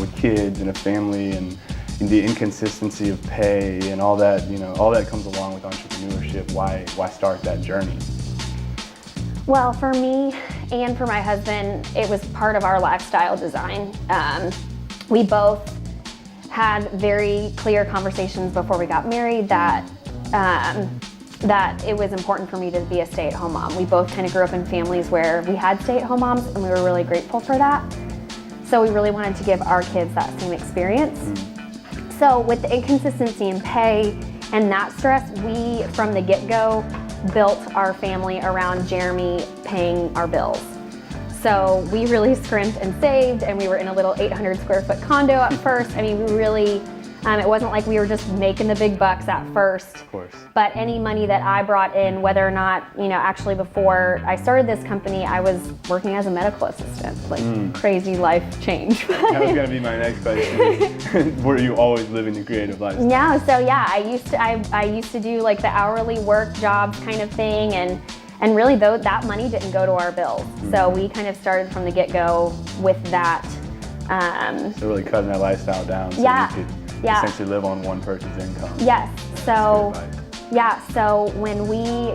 with kids and a family and the inconsistency of pay and all that, all that comes along with entrepreneurship. Why start that journey? Well, for me and for my husband, it was part of our lifestyle design. We both had very clear conversations before we got married that it was important for me to be a stay-at-home mom. We both kind of grew up in families where we had stay-at-home moms, and we were really grateful for that. So we really wanted to give our kids that same experience. So with the inconsistency in pay and that stress, we, from the get-go, built our family around Jeremy paying our bills. So we really scrimped and saved, and we were in a little 800 square foot condo at first. I mean, we really, it wasn't like we were just making the big bucks at first. Of course. But any money that I brought in, whether or not, actually before I started this company, I was working as a medical assistant. Like crazy life change. That was gonna be my next question. Were you always living the creative lifestyle? No, so yeah, I used to do like the hourly work jobs kind of thing, and really though that money didn't go to our bills. So we kind of started from the get-go with that. So really cutting that lifestyle down so you could essentially live on one person's income. Yes. So so when we,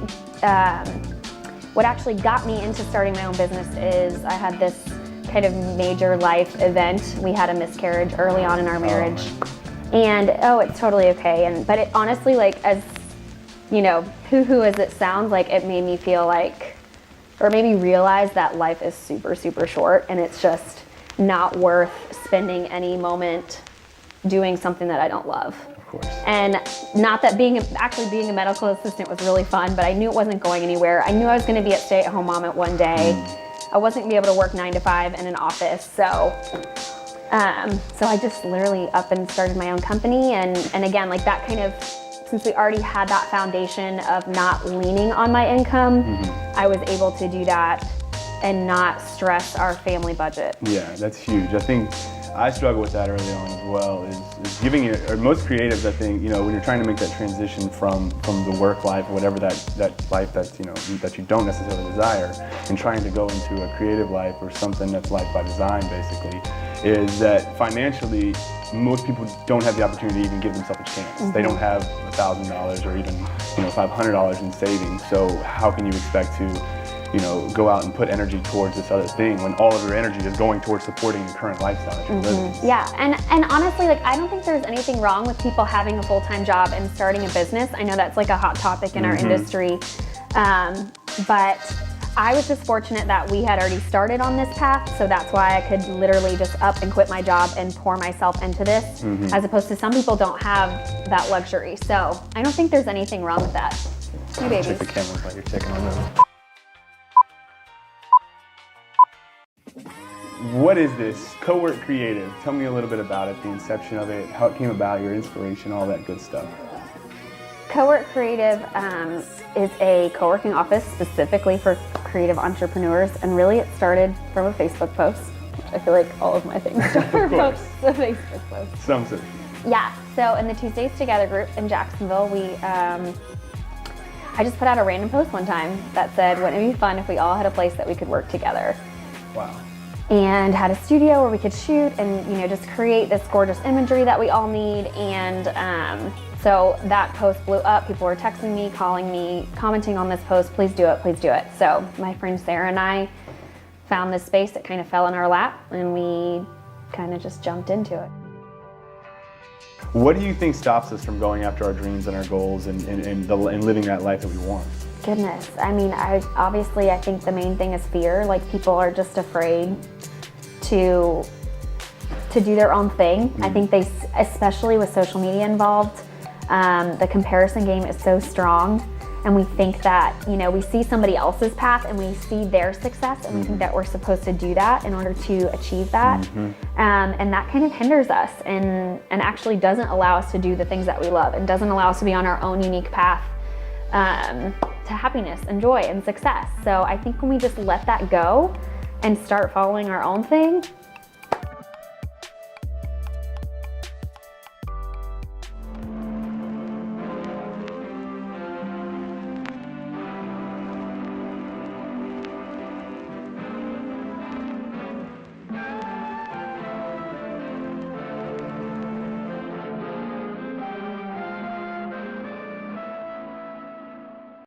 what actually got me into starting my own business is I had this kind of major life event. We had a miscarriage early on in our marriage. And it's totally okay. But it honestly, like, as hoo-hoo as it sounds, like, it made me feel like, or made me realize that life is super, super short, and it's just not worth spending any moment doing something that I don't love. Of course. And not that being a medical assistant was really fun, but I knew it wasn't going anywhere. I knew I was going to be a stay-at-home mom at one day. I wasn't going to be able to work 9 to 5 in an office, so I just literally up and started my own company, and again, like, that kind of, since we already had that foundation of not leaning on my income, I was able to do that and not stress our family budget. Yeah, that's huge. I think I struggle with that early on as well, is giving it, or most creatives, I think, when you're trying to make that transition from the work life, or whatever that life that's, that you don't necessarily desire, and trying to go into a creative life or something that's life by design, basically, is that financially, most people don't have the opportunity to even give themselves a chance. They don't have $1,000 or even, $500 in savings. So how can you expect to, go out and put energy towards this other thing when all of your energy is going towards supporting the current lifestyle that you're living? Yeah, and honestly, like, I don't think there's anything wrong with people having a full-time job and starting a business. I know that's like a hot topic in our industry, but I was just fortunate that we had already started on this path, so that's why I could literally just up and quit my job and pour myself into this, as opposed to some people don't have that luxury. So I don't think there's anything wrong with that. Hey, babies. Check the camera while you're checking on those. What is this? Co-work Creative. Tell me a little bit about it, the inception of it, how it came about, your inspiration, all that good stuff. Co-work Creative is a co-working office specifically for creative entrepreneurs, and really it started from a Facebook post, which I feel like all of my things start from a Facebook post. Some sort. Yeah, so in the Tuesdays Together group in Jacksonville, I just put out a random post one time that said, wouldn't it be fun if we all had a place that we could work together? Wow. And had a studio where we could shoot and just create this gorgeous imagery that we all need. And so that post blew up. People were texting me, calling me, commenting on this post, please do it, please do it. So my friend Sarah and I found this space that kind of fell in our lap, and we kind of just jumped into it. What do you think stops us from going after our dreams and our goals and living that life that we want? Goodness, I mean, I think the main thing is fear. Like, people are just afraid to do their own thing. I think they, especially with social media involved, the comparison game is so strong, and we think that, we see somebody else's path and we see their success, and we think that we're supposed to do that in order to achieve that. And that kind of hinders us and actually doesn't allow us to do the things that we love, and doesn't allow us to be on our own unique path to happiness and joy and success. So I think when we just let that go and start following our own thing,